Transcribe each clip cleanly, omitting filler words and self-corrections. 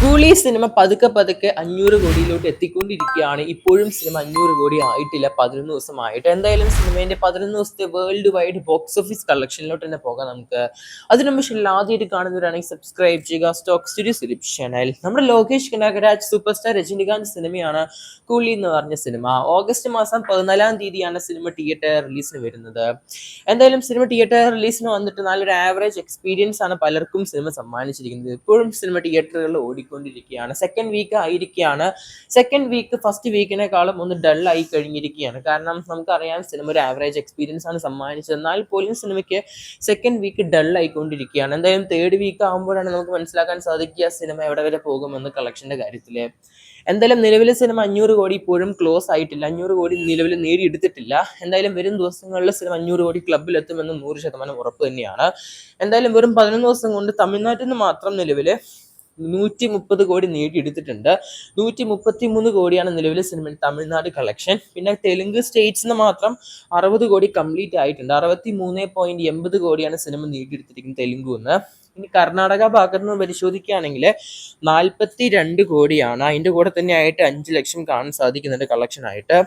കൂലി സിനിമ പതുക്കെ പതുക്കെ 500 കോടിയിലോട്ട് എത്തിക്കൊണ്ടിരിക്കുകയാണ്. ഇപ്പോഴും സിനിമ 500 കോടി ആയിട്ടില്ല, 11 ദിവസമായിട്ട്. എന്തായാലും സിനിമേന്റെ 11 ദിവസത്തെ വേൾഡ് വൈഡ് ബോക്സ് ഓഫീസ് കളക്ഷനിലോട്ട് തന്നെ പോകാം നമുക്ക്. അതിനു മുമ്പ് ആദ്യമായിട്ട് കാണുന്നവരാണെങ്കിൽ സബ്സ്ക്രൈബ് ചെയ്യുക സ്റ്റോക്ക് സ്റ്റുഡിയോ ഫിലിപ്പ് ചാനൽ. നമ്മുടെ ലോകേഷ് കനകരാജ് സൂപ്പർ സ്റ്റാർ രജനികാന്ത് സിനിമയാണ് കൂലി എന്ന് പറഞ്ഞ സിനിമ. ഓഗസ്റ്റ് മാസം 14 തീയതിയാണ് സിനിമ തിയേറ്റർ റിലീസിന് വരുന്നത്. എന്തായാലും സിനിമ തിയേറ്റർ റിലീസിന് വന്നിട്ട് നല്ലൊരു ആവറേജ് എക്സ്പീരിയൻസ് ആണ് പലർക്കും സിനിമ സമ്മാനിച്ചിരിക്കുന്നത്. ഇപ്പോഴും സിനിമ തിയേറ്ററുകളിൽ ഓടിക്കൊണ്ടിരിക്കുകയാണ്. സെക്കൻഡ് വീക്ക് ആയിരിക്കുകയാണ്. സെക്കൻഡ് വീക്ക് ഫസ്റ്റ് വീക്കിനേക്കാളും ഒന്ന് ഡൾ ആയി കഴിഞ്ഞിരിക്കുകയാണ്. കാരണം നമുക്കറിയാം സിനിമ ഒരു ആവറേജ് എക്സ്പീരിയൻസ് ആണ് സമ്മാനിച്ചത്. എന്നാൽ പോലും സിനിമയ്ക്ക് സെക്കൻഡ് വീക്ക് ഡൾ ആയിക്കൊണ്ടിരിക്കുകയാണ്. എന്തായാലും തേർഡ് വീക്ക് ആകുമ്പോഴാണ് നമുക്ക് മനസ്സിലാക്കാൻ സാധിക്കുക സിനിമ എവിടെ വരെ പോകുമെന്ന് കളക്ഷന്റെ കാര്യത്തിൽ. എന്തായാലും നിലവിലെ സിനിമ 500 കോടി ഇപ്പോഴും ക്ലോസ് ആയിട്ടില്ല. 500 കോടി നിലവിൽ നേടിയെടുത്തിട്ടില്ല. എന്തായാലും വരും ദിവസങ്ങളിൽ സിനിമ 500 കോടി ക്ലബ്ബിൽ എത്തുമെന്ന് 100% ഉറപ്പ് തന്നെയാണ്. എന്തായാലും വെറും 11 ദിവസം കൊണ്ട് തമിഴ്നാട്ടിൽ നിന്ന് മാത്രം നിലവിൽ 130 കോടി നേടിയെടുത്തിട്ടുണ്ട്. 133 കോടിയാണ് നിലവിലെ സിനിമയിൽ തമിഴ്നാട് കളക്ഷൻ. പിന്നെ തെലുങ്ക് സ്റ്റേറ്റ്സിന് മാത്രം 60 കോടി കംപ്ലീറ്റ് ആയിട്ടുണ്ട്. 63.80 കോടിയാണ് സിനിമ നേടിയെടുത്തിരിക്കുന്നത് തെലുങ്കുന്ന്. ഇനി കർണാടക ഭാഗത്ത് നിന്ന് പരിശോധിക്കുകയാണെങ്കിൽ 42 കോടിയാണ്. അതിൻ്റെ കൂടെ തന്നെ ആയിട്ട് 5 ലക്ഷം കാണാൻ സാധിക്കുന്നുണ്ട് കളക്ഷൻ ആയിട്ട്.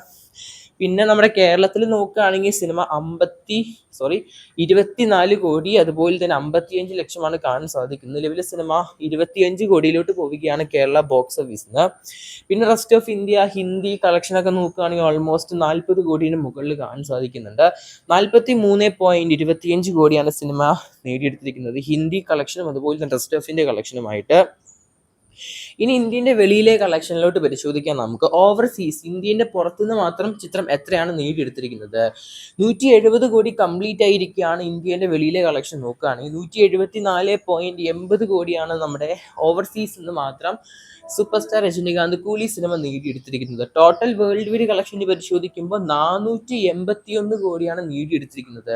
പിന്നെ നമ്മുടെ കേരളത്തിൽ നോക്കുകയാണെങ്കിൽ സിനിമ 24 കോടി അതുപോലെ തന്നെ 55 ലക്ഷമാണ് കാണാൻ സാധിക്കുന്നത്. നിലവിലെ സിനിമ 25 കോടിയിലോട്ട് പോവുകയാണ് കേരള ബോക്സ് ഓഫീസിൽ നിന്ന്. പിന്നെ റെസ്റ്റ് ഓഫ് ഇന്ത്യ ഹിന്ദി കളക്ഷനൊക്കെ നോക്കുകയാണെങ്കിൽ ഓൾമോസ്റ്റ് 40 കോടിന് മുകളിൽ കാണാൻ സാധിക്കുന്നുണ്ട്. 43.25 കോടിയാണ് സിനിമ നേടിയെടുത്തിരിക്കുന്നത് ഹിന്ദി കളക്ഷനും അതുപോലെ തന്നെ റെസ്റ്റ് ഓഫ് ഇന്ത്യ കളക്ഷനുമായിട്ട്. ഇനി ഇന്ത്യൻ്റെ വെളിയിലെ കളക്ഷനിലോട്ട് പരിശോധിക്കാം നമുക്ക്. ഓവർസീസ് ഇന്ത്യൻ്റെ പുറത്തുനിന്ന് മാത്രം ചിത്രം എത്രയാണ് നേടിയെടുത്തിരിക്കുന്നത്? 170 കോടി കംപ്ലീറ്റ് ആയിരിക്കുകയാണ് ഇന്ത്യൻ്റെ വെളിയിലെ കളക്ഷൻ നോക്കുകയാണെങ്കിൽ. 174.80 കോടിയാണ് നമ്മുടെ ഓവർസീസ് നിന്ന് മാത്രം സൂപ്പർ സ്റ്റാർ രജനികാന്ത് കൂലി സിനിമ നേടിയെടുത്തിരിക്കുന്നത്. ടോട്ടൽ വേൾഡ് വൈഡ് കളക്ഷന് പരിശോധിക്കുമ്പോൾ 481 കോടിയാണ് നേടിയെടുത്തിരിക്കുന്നത്.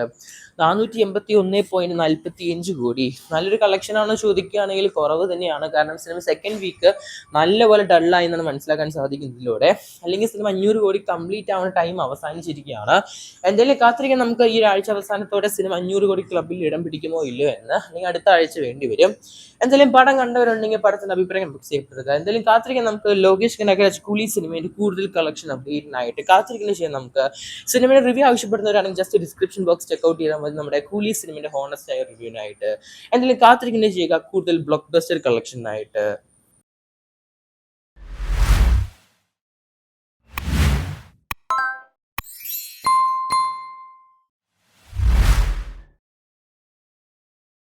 481.45 കോടി. നല്ലൊരു കളക്ഷനാണോ ചോദിക്കുകയാണെങ്കിൽ കുറവ് തന്നെയാണ്. കാരണം സിനിമ സെക്കൻഡ് വീക്ക് നല്ലപോലെ ഡള്ളായി എന്നാണ് മനസ്സിലാക്കാൻ സാധിക്കുന്നതിലൂടെ. അല്ലെങ്കിൽ സിനിമ 500 കോടി കംപ്ലീറ്റ് ആവുന്ന ടൈം അവസാനിച്ചിരിക്കുകയാണ്. എന്തായാലും കാത്തിരിക്കാൻ നമുക്ക് ഈ ആഴ്ച അവസാനത്തോടെ സിനിമ 500 കോടി ക്ലബ്ബിൽ ഇടം പിടിക്കുമോ ഇല്ലയോ എന്ന്. അല്ലെങ്കിൽ അടുത്ത ആഴ്ച വേണ്ടി വരും. എന്തായാലും പടം കണ്ടവരുണ്ടെങ്കിൽ പടത്തിന്റെ അഭിപ്രായം ബുക്ക് ചെയ്യപ്പെടുക. എന്തായാലും കാത്തിരിക്കാൻ നമുക്ക് ലോകേഷ് കനകരാജ് കൂലി സിനിമയുടെ കൂടുതൽ കളക്ഷൻ അപ്ഡേറ്റിനായിട്ട് കാത്തിരിക്കുന്ന ചെയ്യാൻ നമുക്ക്. സിനിമയുടെ റിവ്യൂ ആവശ്യപ്പെടുന്നവരാണെങ്കിൽ ജസ്റ്റ് ഡിസ്ക്രിപ്ഷൻ ബോക്സ് ചെക്ക്ഔട്ട് ചെയ്താൽ മതി നമ്മുടെ കൂലി സിനിമയുടെ ഹോണസ്റ്റ് ആയ റിവ്യൂവിനായിട്ട്. എന്തായാലും കാത്തിരിക്കുന്ന ചെയ്യുക കൂടുതൽ ബ്ലോക്ക് ബസ്റ്റർ കളക്ഷനായിട്ട്.